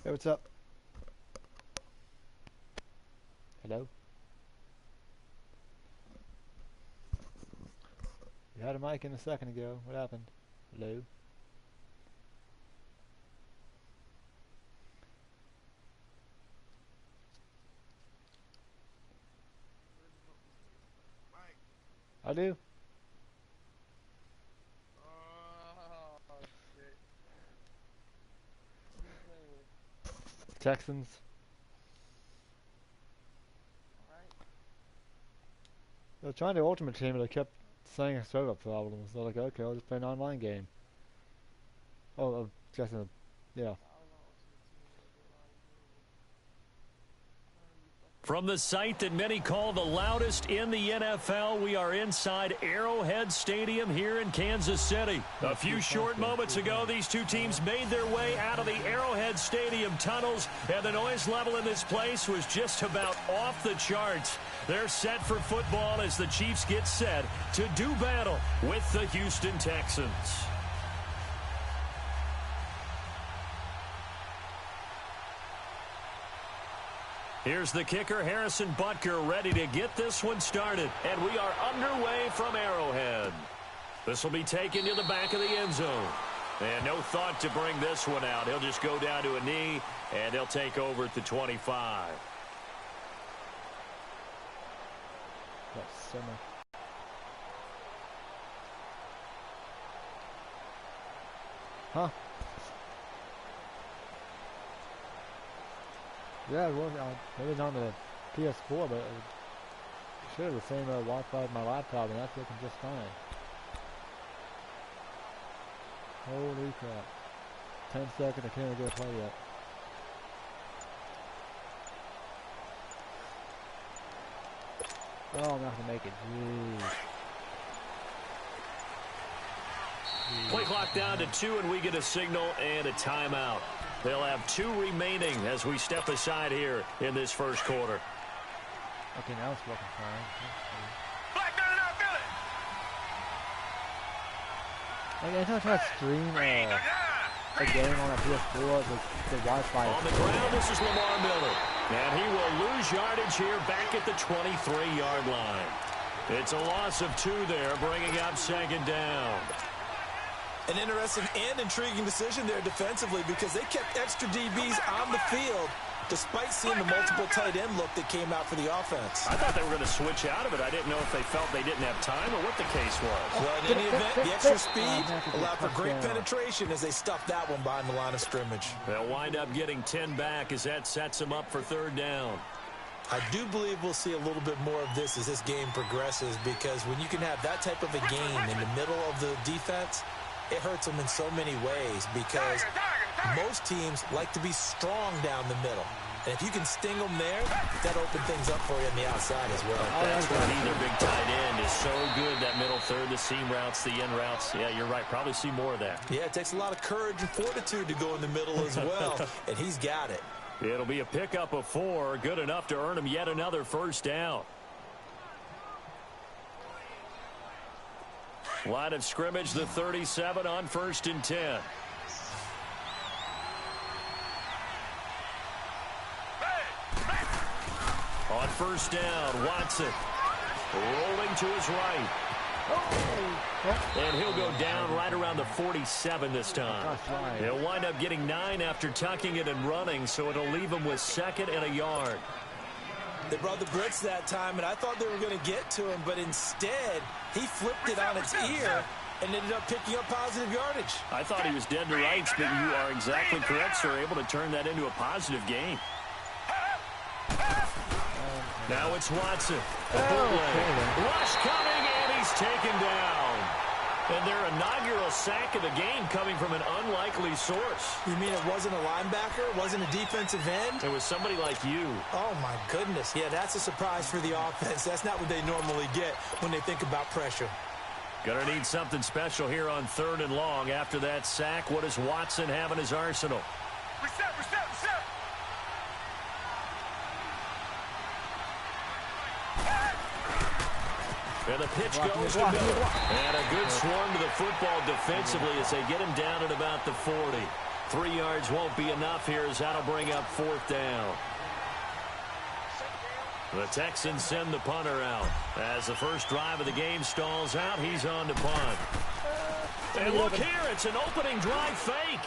Hey, what's up? Hello? You had a mic in a second ago. What happened? Hello? I do. Oh, shit. Texans. Alright. They were trying to Ultimate Team, but they kept saying server problems. They're like, okay, I'll just play an online game. Oh, just yeah. From the site that many call the loudest in the NFL, we are inside Arrowhead Stadium here in Kansas City. A few short moments ago, these two teams made their way out of the Arrowhead Stadium tunnels, and the noise level in this place was just about off the charts. They're set for football as the Chiefs get set to do battle with the Houston Texans. Here's the kicker, Harrison Butker, ready to get this one started. And we are underway from Arrowhead. This will be taken to the back of the end zone. And no thought to bring this one out. He'll just go down to a knee, and he'll take over at the 25. That's summer. Huh? Yeah, it was. It was on the PS4, but it should have the same Wi-Fi as my laptop, and that's working just fine. Holy crap. 10 seconds, I can't even get a play yet. Oh, I'm not going to make it. Jeez. Play clock down to 2, and we get a signal and a timeout. They'll have 2 remaining as we step aside here in this first quarter. Okay, now it's working fine. Like, anytime I try to stream a game on a PS4, the Wi-Fi. On the ground, this is Lamar Miller. And he will lose yardage here back at the 23-yard line. It's a loss of 2 there, bringing up second down. An interesting and intriguing decision there defensively because they kept extra DBs on the field despite seeing the multiple tight end look that came out for the offense. I thought they were going to switch out of it. I didn't know if they felt they didn't have time or what the case was. Well, in any event, the extra speed allowed for great penetration as they stuffed that one behind the line of scrimmage. They'll wind up getting 10 back as that sets them up for third down. I do believe we'll see a little bit more of this as this game progresses because when you can have that type of a game in the middle of the defense, it hurts them in so many ways because most teams like to be strong down the middle. And if you can sting them there, that opens things up for you on the outside as well. That's where neither big tight end is so good, that middle third, the seam routes, the end routes. Yeah, you're right. Probably see more of that. Yeah, it takes a lot of courage and fortitude to go in the middle as well, and he's got it. It'll be a pickup of 4, good enough to earn him yet another first down. Line of scrimmage, the 37 on 1st and 10. On first down, Watson rolling to his right. And he'll go down right around the 47 this time. He'll wind up getting 9 after tucking it and running, so it'll leave him with 2nd and a yard. They brought the blitz that time, and I thought they were going to get to him, but instead, he flipped it on its ear and ended up picking up positive yardage. I thought he was dead to rights, but you are exactly correct, sir. Able to turn that into a positive gain. Now it's Watson. Rush coming, and he's taken down. And their inaugural sack of the game coming from an unlikely source. You mean it wasn't a linebacker? It wasn't a defensive end? It was somebody like you. Oh, my goodness. Yeah, that's a surprise for the offense. That's not what they normally get when they think about pressure. Gonna need something special here on 3rd and long. After that sack, what does Watson have in his arsenal? Reset. And the pitch goes to Miller. And a good swarm to the football defensively as they get him down at about the 40. 3 yards won't be enough here as that'll bring up 4th down. The Texans send the punter out. As the first drive of the game stalls out, he's on to punt. And look here, it's an opening drive fake.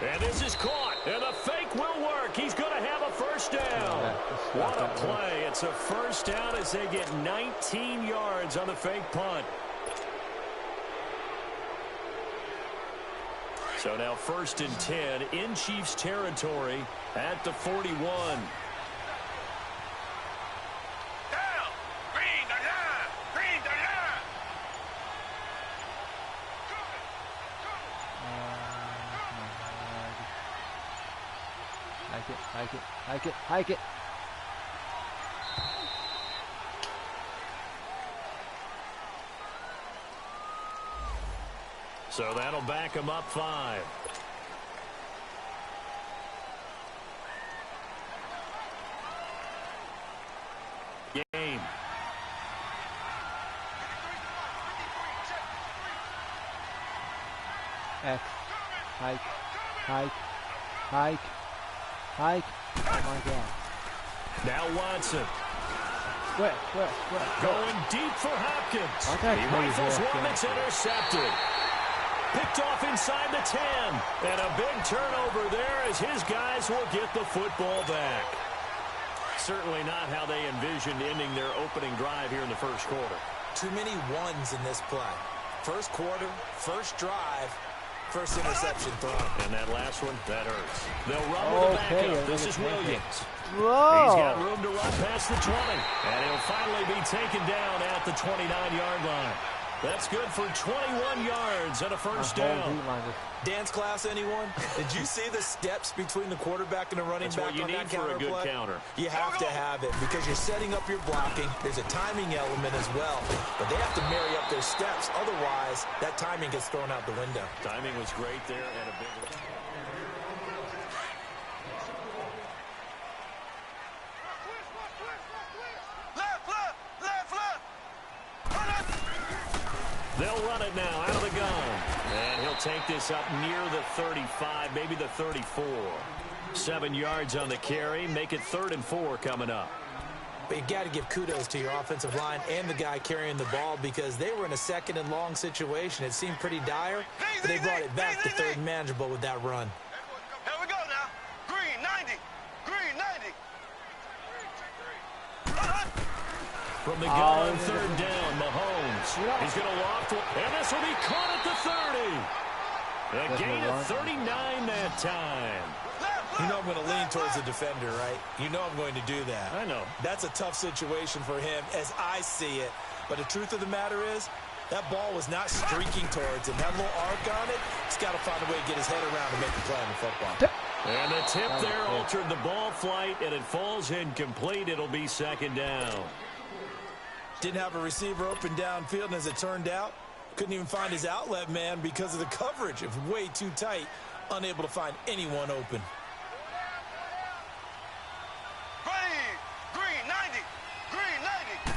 And this is caught, and the fake will work. He's going to have a first down. What a play. It's a first down as they get 19 yards on the fake punt. So now 1st and 10 in Chiefs territory at the 41. Hike it. So that'll back him up 5. Game. X. Hike. Oh my God. Now Watson. Square. Going deep for Hopkins. Okay. He rifles one, it's intercepted. Picked off inside the 10. And a big turnover there as his guys will get the football back. Certainly not how they envisioned ending their opening drive here in the first quarter. Too many ones in this play. First quarter, first drive, first interception thrown. And that last one, that hurts. They'll run with the backup. This is Williams. Whoa. He's got room to run past the 20. And he'll finally be taken down at the 29-yard line. That's good for 21 yards and a first down. Dance class, anyone? Did you see the steps between the quarterback and the running back on that counter play? That's what you need for a good counter. You have to have it because you're setting up your blocking. There's a timing element as well. But they have to marry up their steps. Otherwise, that timing gets thrown out the window. Timing was great there and a big one. They'll run it now out of the gun. And he'll take this up near the 35, maybe the 34. 7 yards on the carry. Make it 3rd and 4 coming up. But you got to give kudos to your offensive line and the guy carrying the ball because they were in a 2nd and long situation. It seemed pretty dire, but they brought it back to 3rd and manageable with that run. Here we go now. Green 90. Green 90. From the gun on 3rd down, Mahomes. He's going to loft one, and this will be caught at the 30. A gain of 39 that time. You know I'm going to lean towards the defender, right? You know I'm going to do that. I know. That's a tough situation for him as I see it. But the truth of the matter is, that ball was not streaking towards him. That little arc on it, he's got to find a way to get his head around and make a play on the football. And the tip there altered the ball flight, and it falls incomplete. It'll be 2nd down. Didn't have a receiver open downfield, and as it turned out, couldn't even find his outlet man because of the coverage. It was way too tight, unable to find anyone open. Green 90. Green 90.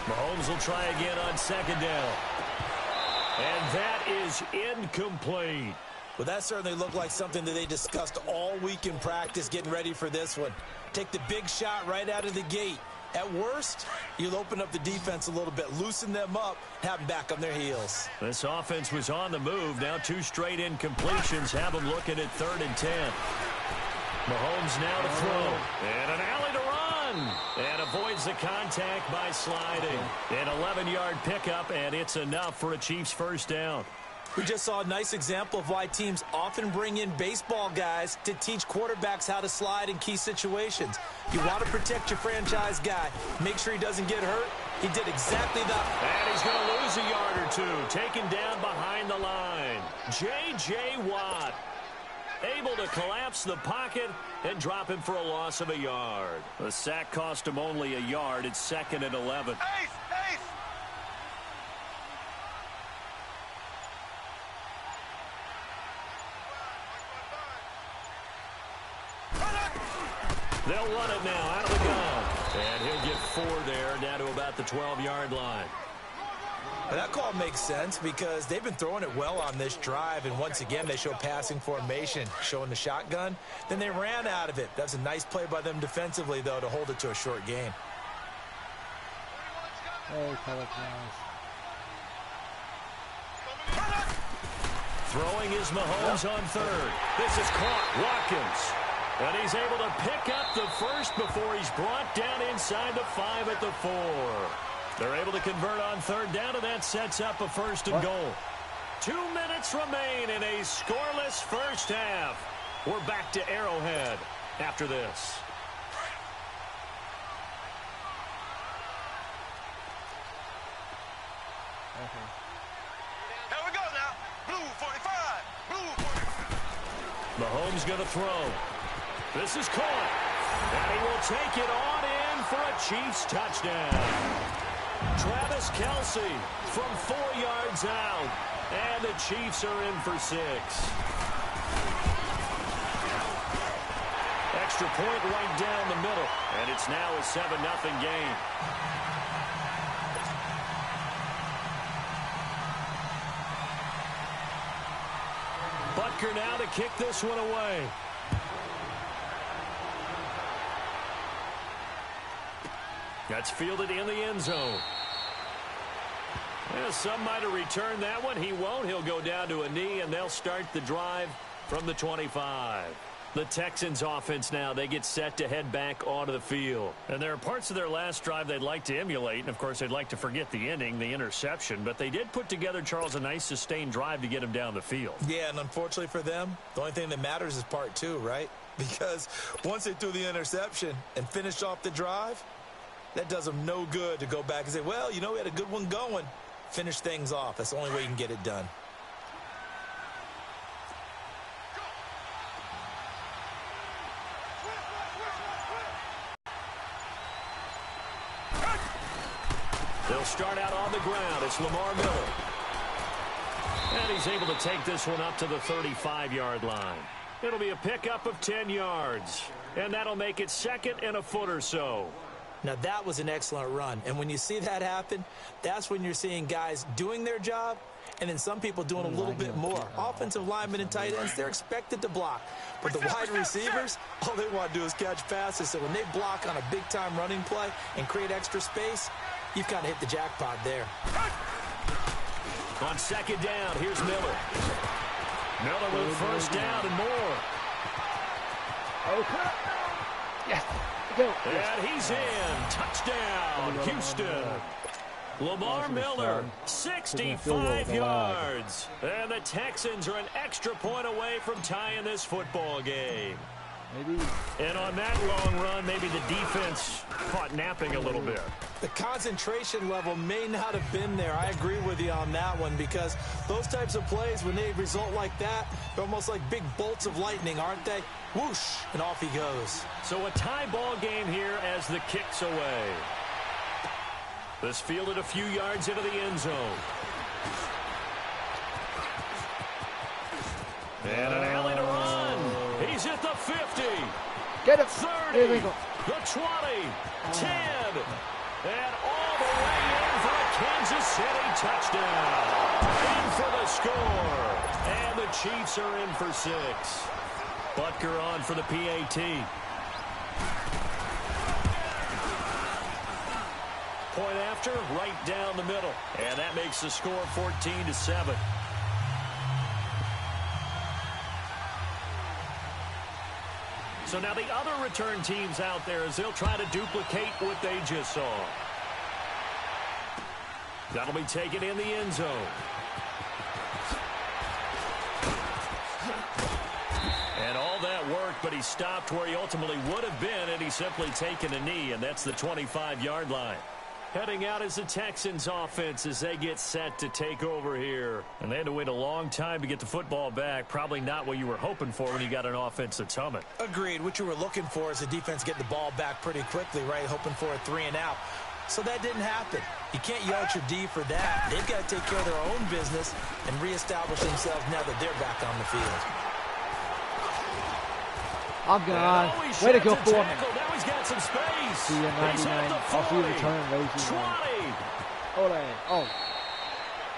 Mahomes will try again on 2nd down. And that is incomplete. Well, that certainly looked like something that they discussed all week in practice getting ready for this one. Take the big shot right out of the gate. At worst, you'll open up the defense a little bit, loosen them up, have them back on their heels. This offense was on the move. Now 2 straight incompletions have them looking at 3rd and 10. Mahomes now to throw. And an alley to run. And avoids the contact by sliding. An 11-yard pickup, and it's enough for a Chiefs first down. We just saw a nice example of why teams often bring in baseball guys to teach quarterbacks how to slide in key situations. You want to protect your franchise guy. Make sure he doesn't get hurt. He did exactly that. And he's going to lose a yard or 2. Taken down behind the line. J.J. Watt able to collapse the pocket and drop him for a loss of a yard. The sack cost him only a yard. It's 2nd and 11. Ace. They'll run it now out of the gun. And he'll get 4 there, down to about the 12-yard line. Well, that call makes sense because they've been throwing it well on this drive, and once again, they show passing formation, showing the shotgun. Then they ran out of it. That's a nice play by them defensively, though, to hold it to a short gain. Hey, Pelicans. Throwing is Mahomes on third. This is caught. Watkins. And he's able to pick up the first before he's brought down inside the 5 at the 4. They're able to convert on third down, and that sets up a first and goal. 2 minutes remain in a scoreless first half. We're back to Arrowhead after this. Here we go now. Blue 45. Blue 45. Mahomes going to throw. This is caught. And he will take it on in for a Chiefs touchdown. Travis Kelce from 4 yards out. And the Chiefs are in for 6. Extra point right down the middle. And it's now a 7-0 game. Butker now to kick this one away. That's fielded in the end zone. Well, some might have returned that one. He won't. He'll go down to a knee, and they'll start the drive from the 25. The Texans offense now, they get set to head back onto the field. And there are parts of their last drive they'd like to emulate. And, of course, they'd like to forget the inning, the interception. But they did put together, Charles, a nice sustained drive to get him down the field. Yeah, and unfortunately for them, the only thing that matters is part 2, right? Because once they threw the interception and finished off the drive, that does them no good to go back and say, well, you know, we had a good one going. Finish things off. That's the only way you can get it done. They'll start out on the ground. It's Lamar Miller. And he's able to take this one up to the 35-yard line. It'll be a pickup of 10 yards. And that'll make it second and a foot or so. Now, that was an excellent run. And when you see that happen, that's when you're seeing guys doing their job and then some people doing a little bit more. Offensive linemen and tight ends, they're expected to block. But the wide receivers, all they want to do is catch passes. So when they block on a big-time running play and create extra space, you've kind of hit the jackpot there. On second down, here's Miller. Miller with first down and more. Okay. Yes. Go. And he's in. Touchdown, Houston. Lamar Miller, 65 yards. And the Texans are an extra point away from tying this football game. Maybe. And on that long run, maybe the defense caught napping a little bit. The concentration level may not have been there. I agree with you on that one because those types of plays, when they result like that, they're almost like big bolts of lightning, aren't they? Whoosh, and off he goes. So a tie ball game here as the kick's away. This fielded a few yards into the end zone. And an alley to run. He's at the 50. Get it. 30. Illegal. The 20. 10. And all the way in for a Kansas City touchdown. In for the score. And the Chiefs are in for 6. Butker on for the PAT. Point after, right down the middle. And that makes the score 14-7. So now the other return teams out there as they'll try to duplicate what they just saw. That'll be taken in the end zone. And all that worked, but he stopped where he ultimately would have been, and he's simply taken a knee, and that's the 25-yard line. Heading out as the Texans offense as they get set to take over here. And they had to wait a long time to get the football back. Probably not what you were hoping for when you got an offense that's humming. Agreed. What you were looking for is the defense getting the ball back pretty quickly, right? Hoping for a 3 and out. So that didn't happen. You can't yell at your D for that. They've got to take care of their own business and reestablish themselves now that they're back on the field. I'm gone. Way to go, Foreman. Now he's got some space. See you, 99. I'll see you return, ladies. 20. Ole. Oh.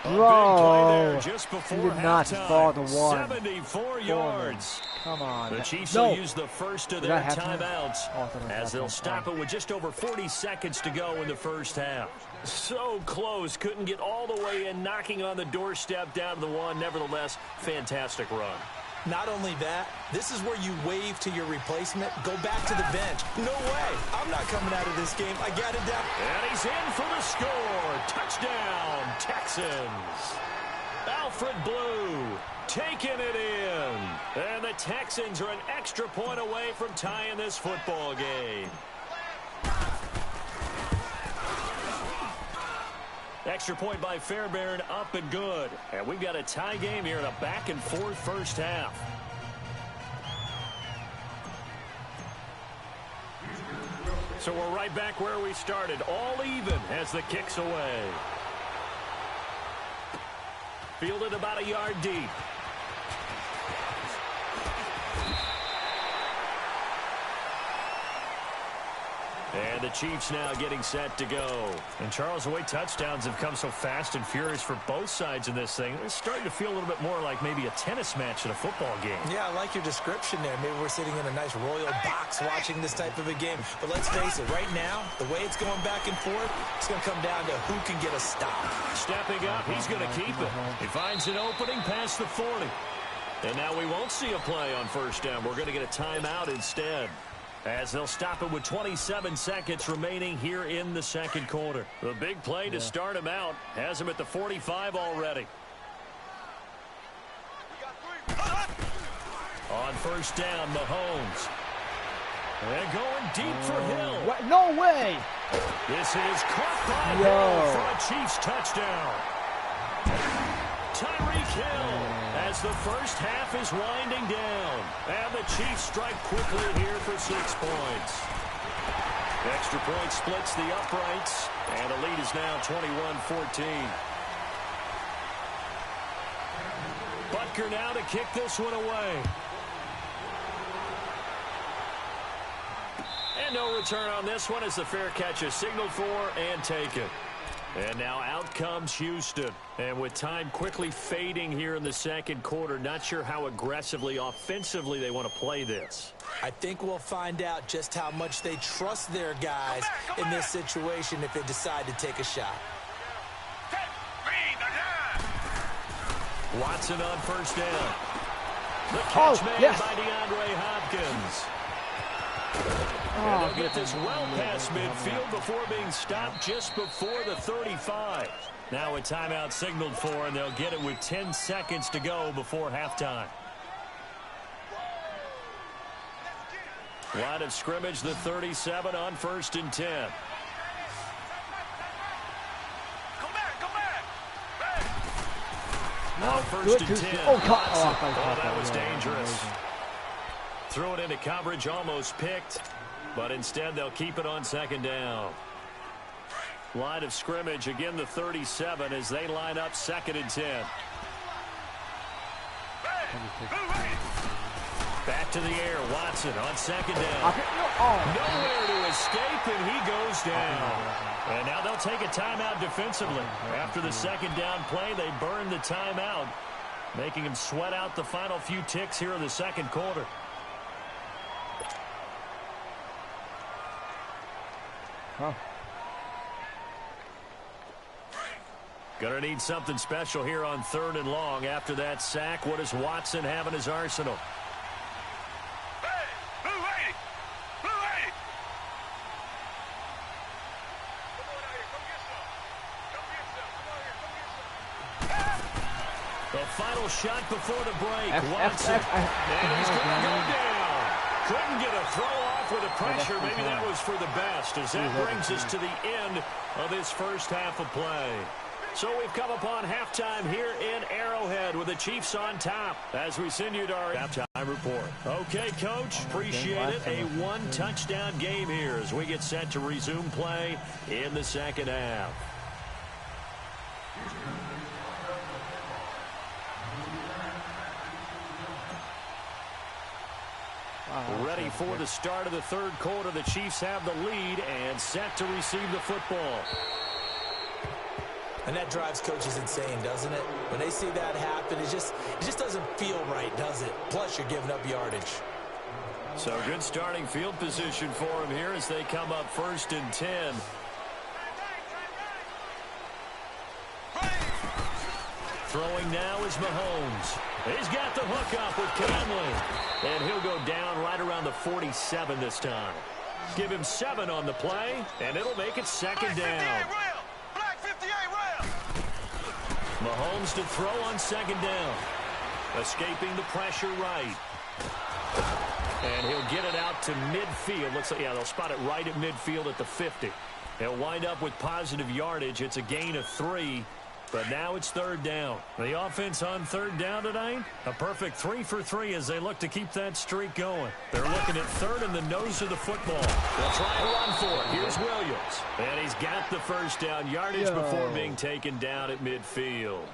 A big play there Bro, just he before did not fall to halftime. one. 74 yards. Come on. The Chiefs No. will use the first of Did their I have time? timeouts Oh, I thought I as had they'll time. stop it with just over 40 seconds to go in the first half. So close. Couldn't get all the way in, knocking on the doorstep down to the one. Nevertheless, fantastic run. Not only that, this is where you wave to your replacement, go back to the bench. No way. I'm not coming out of this game. I got it down. And he's in for the score. Touchdown, Texans. Alfred Blue taking it in. And the Texans are an extra point away from tying this football game. Extra point by Fairbairn, up and good. And we've got a tie game here in a back-and-forth first half. So we're right back where we started, all even as the kick's away. Fielded about a yard deep. And the Chiefs now getting set to go. And Charles, the way touchdowns have come so fast and furious for both sides in this thing, it's starting to feel a little bit more like maybe a tennis match in a football game. Yeah, I like your description there. Maybe we're sitting in a nice royal box watching this type of a game. But let's face it, right now, the way it's going back and forth, it's going to come down to who can get a stop. Stepping up, he's going to keep it. He finds an opening past the 40. And now we won't see a play on first down. We're going to get a timeout instead, as they'll stop it with 27 seconds remaining here in the second quarter. The big play to start him out has him at the 45 already. On first down, Mahomes. And going deep for Hill. What? No way! This is caught by Hill for a Chiefs touchdown. Tyreek Hill as the first half is winding down. And the Chiefs strike quickly here for 6 points. Extra point splits the uprights, and the lead is now 21-14. Butker now to kick this one away. And no return on this one as the fair catch is signaled for and taken. And now out comes Houston. And with time quickly fading here in the second quarter, not sure how aggressively, offensively they want to play this. I think we'll find out just how much they trust their guys in this situation if they decide to take a shot. Watson on first down. The catch made by DeAndre Hopkins. And they'll get this well past midfield before being stopped just before the 35. Now a timeout signaled for, and they'll get it with 10 seconds to go before halftime. Line of scrimmage, the 37 on 1st and 10. Now 1st and 10. That was dangerous. Throw it into coverage, almost picked, but instead they'll keep it on second down. Line of scrimmage, again the 37 as they line up 2nd and 10. Back to the air, Watson on 2nd down. Nowhere to escape, and he goes down. And now they'll take a timeout defensively. After the 2nd down play, they burn the timeout, making him sweat out the final few ticks here in the second quarter. Gonna need something special here on 3rd and long. After that sack, what does Watson have in his arsenal? The final shot before the break. Watson. And he's going to go down. Couldn't get a throw off with the pressure. Maybe that was for the best, as that brings us to the end of this first half of play. So we've come upon halftime here in Arrowhead with the Chiefs on top as we send you to our halftime report. Okay, Coach, appreciate it. A one-touchdown game here as we get set to resume play in the second half. Ready for the start of the third quarter. The Chiefs have the lead and set to receive the football. And that drives coaches insane, doesn't it? When they see that happen, it just doesn't feel right, does it? Plus, you're giving up yardage. So good starting field position for him here as they come up 1st and 10. Throwing now is Mahomes. He's got the hook up with Conley. And he'll go down right around the 47 this time. Give him 7 on the play, and it'll make it 2nd down. Mahomes to throw on 2nd down. Escaping the pressure right. And he'll get it out to midfield. Looks like, yeah, they'll spot it right at midfield at the 50. He'll wind up with positive yardage. It's a gain of 3. But now it's 3rd down. The offense on 3rd down tonight, a perfect 3 for 3 as they look to keep that streak going. They're looking at 3rd in the nose of the football. They'll try and run for it. Here's Williams. And he's got the 1st down yardage before being taken down at midfield.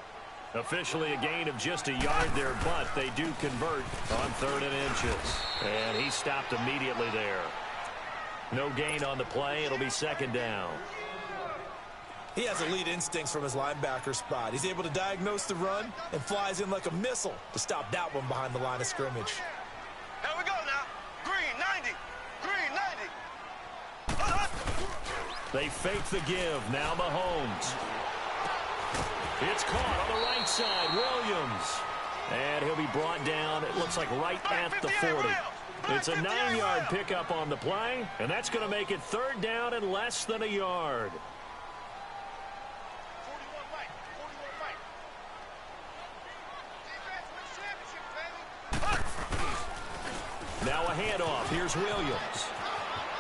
Officially a gain of just a yard there, but they do convert on 3rd and inches. And he stopped immediately there. No gain on the play. It'll be 2nd down. He has elite instincts from his linebacker spot. He's able to diagnose the run and flies in like a missile to stop that one behind the line of scrimmage. Here we go now. Green 90. Green 90. They fake the give. Now Mahomes. It's caught on the right side. Williams. And he'll be brought down, it looks like right at the 40. It's a 9-yard pickup on the play, and that's going to make it 3rd down and less than a yard. Now a handoff. Here's Williams.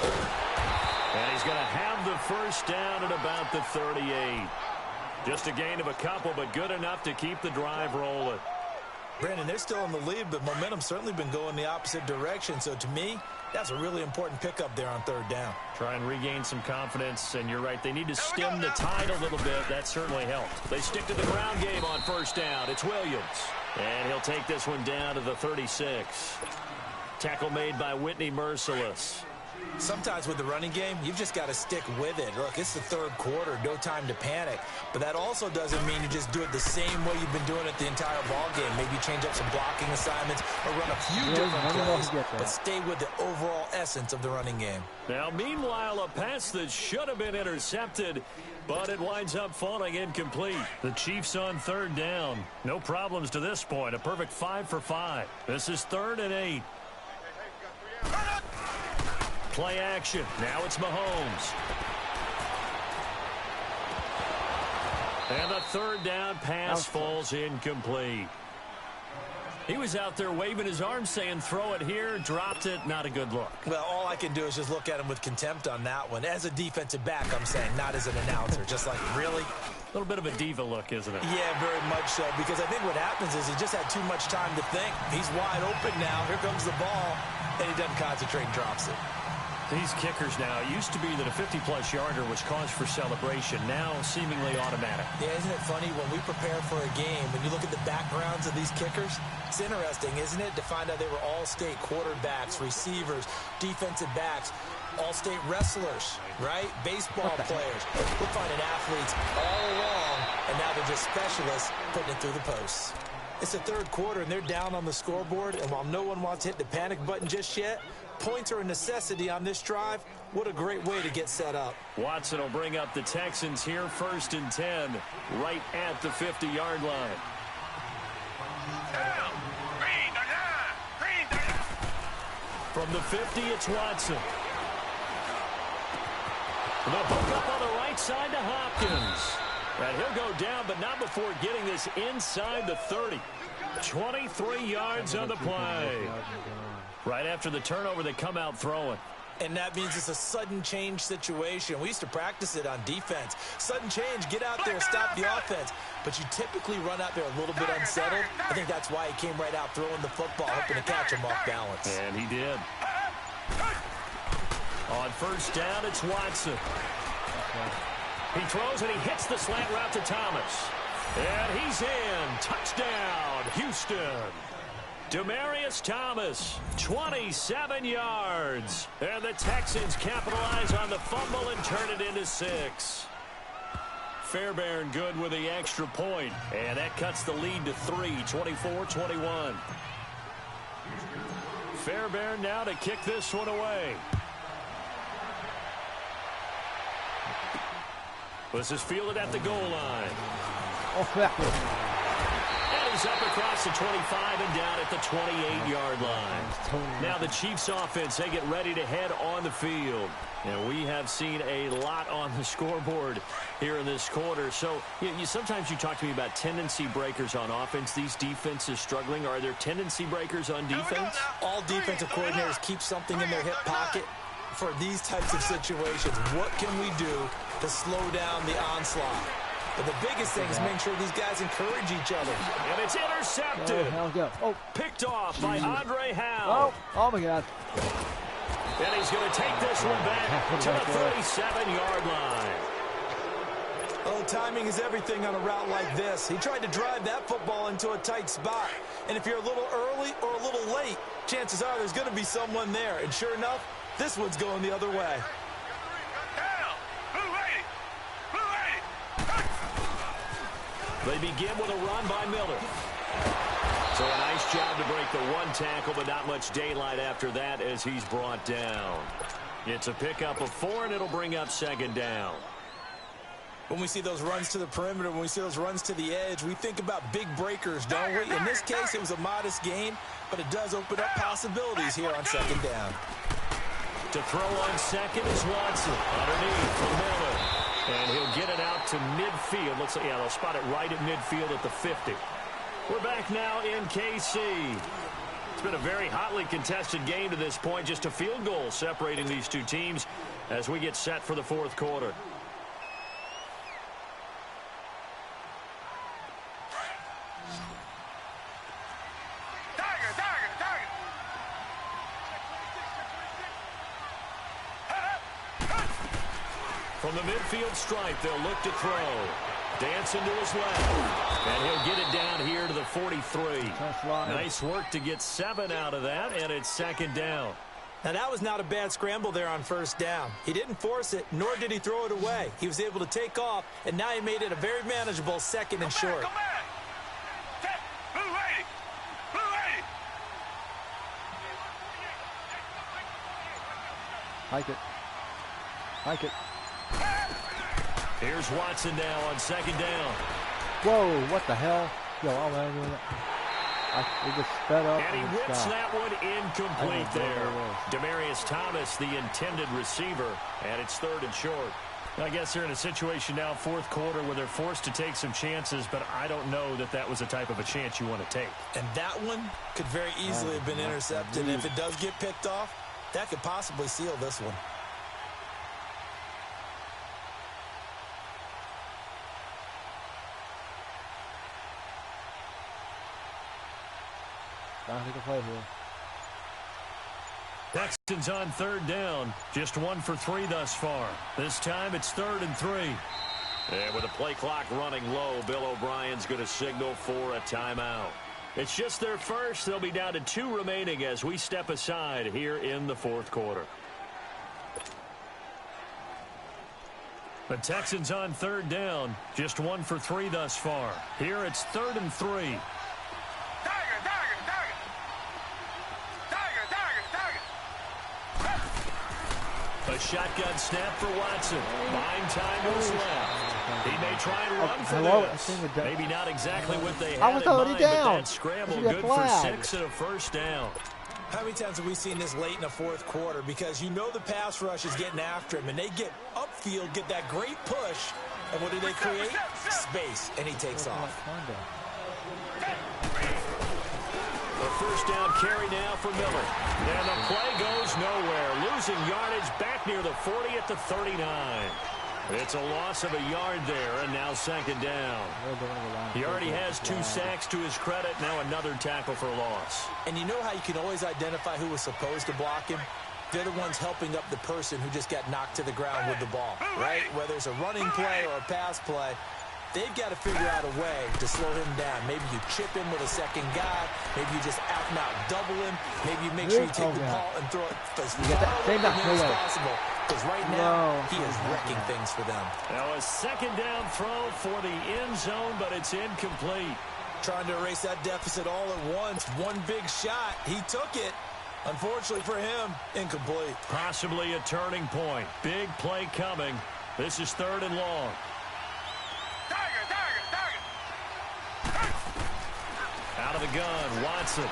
And he's going to have the 1st down at about the 38. Just a gain of a couple, but good enough to keep the drive rolling. Brandon, they're still in the lead, but momentum's certainly been going the opposite direction. So to me, that's a really important pickup there on 3rd down. Try and regain some confidence, and you're right. They need to stem the tide a little bit. That certainly helped. They stick to the ground game on 1st down. It's Williams. And he'll take this one down to the 36. Tackle made by Whitney Merciless. Sometimes with the running game, you've just got to stick with it. Look, it's the 3rd quarter, no time to panic. But that also doesn't mean you just do it the same way you've been doing it the entire ball game. Maybe change up some blocking assignments or run a few different plays, but stay with the overall essence of the running game. Now, meanwhile, a pass that should have been intercepted, but it winds up falling incomplete. The Chiefs on 3rd down. No problems to this point. A perfect 5 for 5. This is 3rd and 8. Play action. Now it's Mahomes. And the 3rd down pass falls incomplete. He was out there waving his arms saying throw it here, dropped it, not a good look. Well, all I can do is just look at him with contempt on that one. As a defensive back, I'm saying, not as an announcer. Just like, really? A little bit of a diva look, isn't it? Yeah, very much so, because I think what happens is he just had too much time to think. He's wide open now. Here comes the ball, and he doesn't concentrate and drops it. These kickers now, it used to be that a 50-plus yarder was cause for celebration. Now, seemingly automatic. Yeah, isn't it funny when we prepare for a game, when you look at the backgrounds of these kickers, it's interesting, isn't it, to find out they were all-state quarterbacks, receivers, defensive backs, all-state wrestlers, right? Baseball players. We're finding athletes all along, and now they're just specialists putting it through the posts. It's the 3rd quarter, and they're down on the scoreboard, and while no one wants to hit the panic button just yet, points are a necessity on this drive. What a great way to get set up. Watson will bring up the Texans here 1st and 10, right at the 50-yard line. From the 50, it's Watson. The hook up on the right side to Hopkins. And he'll go down, but not before getting this inside the 30. 23 yards on the play. Right after the turnover, they come out throwing. And that means it's a sudden change situation. We used to practice it on defense. Sudden change, get out there, stop the offense. But you typically run out there a little bit unsettled. I think that's why he came right out throwing the football, hoping to catch him off balance. And he did. On 1st down, it's Watson. He throws and he hits the slant route to Thomas. And he's in. Touchdown, Houston. Demaryius Thomas, 27 yards. And the Texans capitalize on the fumble and turn it into 6. Fairbairn good with the extra point. And that cuts the lead to 3, 24-21. Fairbairn now to kick this one away. This is fielded at the goal line. And he's up across the 25 and down at the 28-yard line. Now the Chiefs offense, they get ready to head on the field. And we have seen a lot on the scoreboard here in this quarter. So sometimes you talk to me about tendency breakers on offense. These defenses struggling. Are there tendency breakers on defense? All defensive coordinators keep something in their hip pocket for these types of situations. What can we do to slow down the onslaught? But the biggest thing is making sure these guys encourage each other. And it's intercepted. Picked off by Andre Howe. Oh my God. And he's going to take this one back to the 37-yard line. Oh, timing is everything on a route like this. He tried to drive that football into a tight spot. And if you're a little early or a little late, chances are there's going to be someone there. And sure enough, this one's going the other way. They begin with a run by Miller. So a nice job to break the one tackle, but not much daylight after that as he's brought down. It's a pickup of 4, and it'll bring up second down. When we see those runs to the perimeter, when we see those runs to the edge, we think about big breakers, don't we? In this case, it was a modest gain, but it does open up possibilities here on second down. To throw on second is Watson. Underneath for Miller. And he'll get it out to midfield. They'll spot it right at midfield at the 50. We're back now in KC. It's been a very hotly contested game to this point. Just a field goal separating these two teams as we get set for the fourth quarter. From the midfield stripe, they'll look to throw. Dancing to his left. And he'll get it down here to the 43. Nice work to get 7 out of that, and it's second down. Now, that was not a bad scramble there on first down. He didn't force it, nor did he throw it away. He was able to take off, and now he made it a very manageable second and short. Hike it. Hike it. Here's Watson now on second down. Whoa, what the hell? Yo, all right, it just sped up. And he whips that one incomplete there. Demaryius Thomas, the intended receiver, and it's third and short. I guess they're in a situation now, fourth quarter, where they're forced to take some chances, but I don't know that that was the type of a chance you want to take. And that one could very easily have been intercepted. And if it does get picked off, that could possibly seal this one. Play here. Texans on third down. Just 1 for 3 thus far. This time it's 3rd and 3. And with the play clock running low, Bill O'Brien's going to signal for a timeout. It's just their first. They'll be down to 2 remaining as we step aside here in the fourth quarter. The Texans on third down. Just 1 for 3 thus far. Here it's 3rd and 3. A shotgun snap for Watson. Buying time to his left. He may try and run for this. Maybe not exactly what they had in mind, but that scramble good for 6 and a first down. How many times have we seen this late in the fourth quarter? Because you know the pass rush is getting after him, and they get upfield, get that great push, and what do they create? Space, and he takes off. A first down carry now for Miller. And the play goes nowhere. Losing yardage back near the 40 at the 39. It's a loss of a yard there, and now second down. He already has 2 sacks to his credit. Now another tackle for loss. And you know how you can always identify who was supposed to block him? They're the ones helping up the person who just got knocked to the ground with the ball, right? Whether it's a running play or a pass play, they've got to figure out a way to slow him down. Maybe you chip him with a second guy. Maybe you just out and out double him. Maybe you make sure you take the ball and throw it as far away as possible. Because right now, he is wrecking things for them. Now a second down throw for the end zone, but it's incomplete. Trying to erase that deficit all at once. One big shot. He took it. Unfortunately for him, incomplete. Possibly a turning point. Big play coming. This is 3rd and long. Out of the gun, Watson.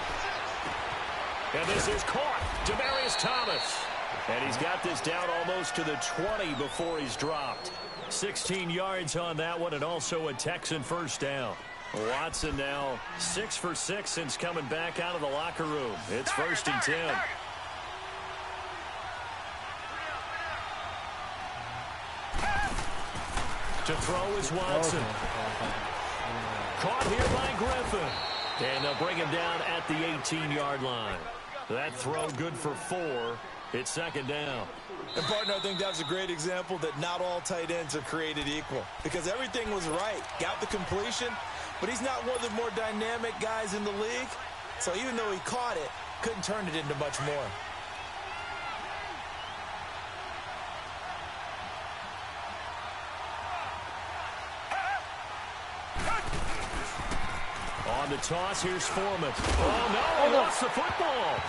And this is caught. Demaryius Thomas. And he's got this down almost to the 20 before he's dropped. 16 yards on that one, and also a Texan first down. Watson now 6 for 6 since coming back out of the locker room. It's 1st and 10. To throw is Watson. Caught here by Griffin. And they'll bring him down at the 18-yard line. That throw good for 4. It's 2nd down. And, partner, I think that's a great example that not all tight ends are created equal. Because everything was right. Got the completion, but he's not one of the more dynamic guys in the league. So even though he caught it, couldn't turn it into much more. On the toss, here's Foreman. Oh, no, he lost the football.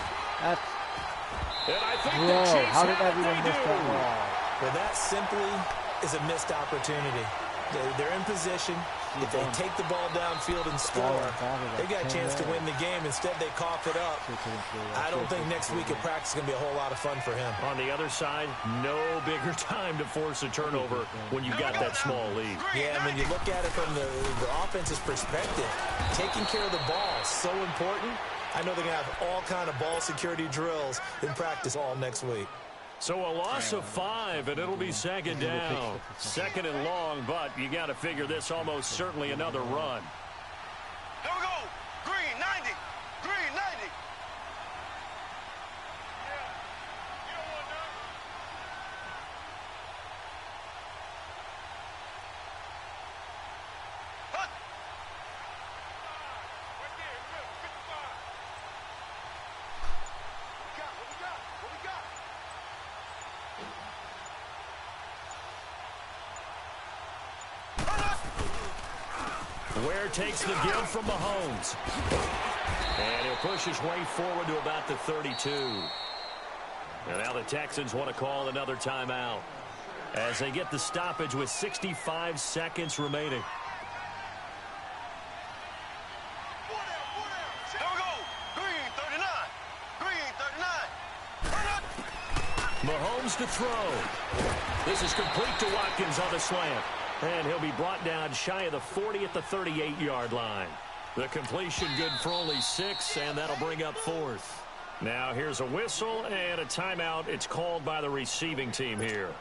And I think the Chiefs how did have everyone it, they miss do. that ball? Well, that simply is a missed opportunity. They're in position. If they take the ball downfield and score, they got a chance to win the game. Instead, they cough it up. I don't think next week at practice is going to be a whole lot of fun for him. On the other side, no bigger time to force a turnover when you've got that small lead. Yeah, and when you look at it from the offense's perspective, taking care of the ball is so important. I know they're going to have all kind of ball security drills in practice all next week. So a loss of 5, and it'll be 2nd down. 2nd and long, but you got to figure this almost certainly another run. Here we go. Green 90. Green 90. Ware takes the give from Mahomes. And he'll push his way forward to about the 32. And now the Texans want to call another timeout as they get the stoppage with 65 seconds remaining. Here we go. Green 39. Green 39. Mahomes to throw. This is complete to Watkins on the slant. And he'll be brought down shy of the 40 at the 38-yard line. The completion good for only 6, and that'll bring up 4th. Now here's a whistle and a timeout. It's called by the receiving team here,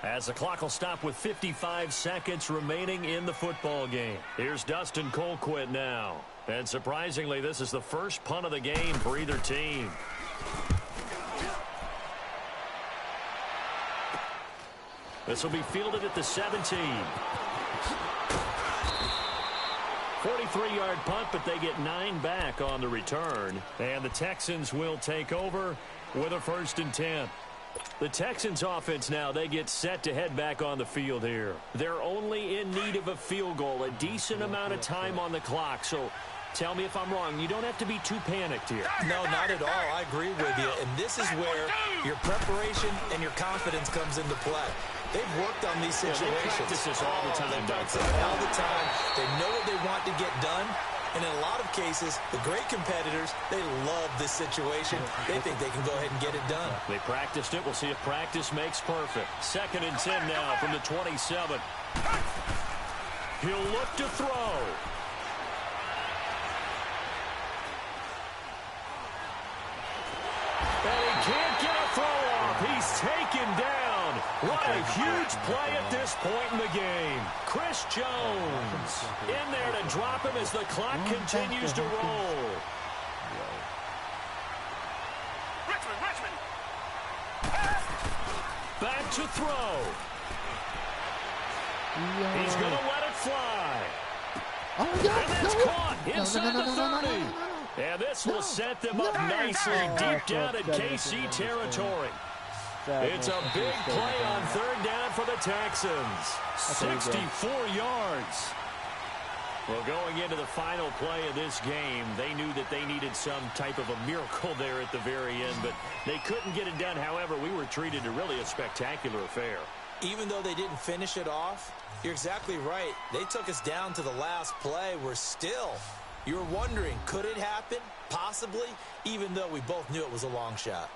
as the clock will stop with 55 seconds remaining in the football game. Here's Dustin Colquitt now. And surprisingly, this is the first punt of the game for either team. This will be fielded at the 17. 43-yard punt, but they get 9 back on the return. And the Texans will take over with a 1st and 10. The Texans offense now, they get set to head back on the field here. They're only in need of a field goal, a decent amount of time on the clock. So tell me if I'm wrong. You don't have to be too panicked here. No, not at all. I agree with you. And this is where your preparation and your confidence comes into play. They've worked on these situations. They practice this all the time. They practice it all the time. They know what they want to get done. And in a lot of cases, the great competitors, they love this situation. They think they can go ahead and get it done. They practiced it. We'll see if practice makes perfect. 2nd and 10 now from the 27. He'll look to throw. And he can't get a throw off. He's taken down. What a huge play at this point in the game. Chris Jones in there to drop him as the clock continues to roll. Richmond. Back to throw. He's going to let it fly. And that's caught inside the 30. And this will set them up nicely deep down in KC territory. It's a big play on third down for the Texans. 64 yards. Well, going into the final play of this game, they knew that they needed some type of a miracle there at the very end, but they couldn't get it done. However, we were treated to really a spectacular affair. Even though they didn't finish it off, you're exactly right. They took us down to the last play. We're still, you're wondering, could it happen? Possibly, even though we both knew it was a long shot.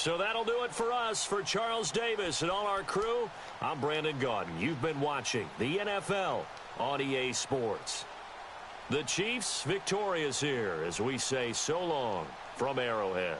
So that'll do it for us. For Charles Davis and all our crew, I'm Brandon Gaudin. You've been watching the NFL on EA Sports. The Chiefs victorious here as we say so long from Arrowhead.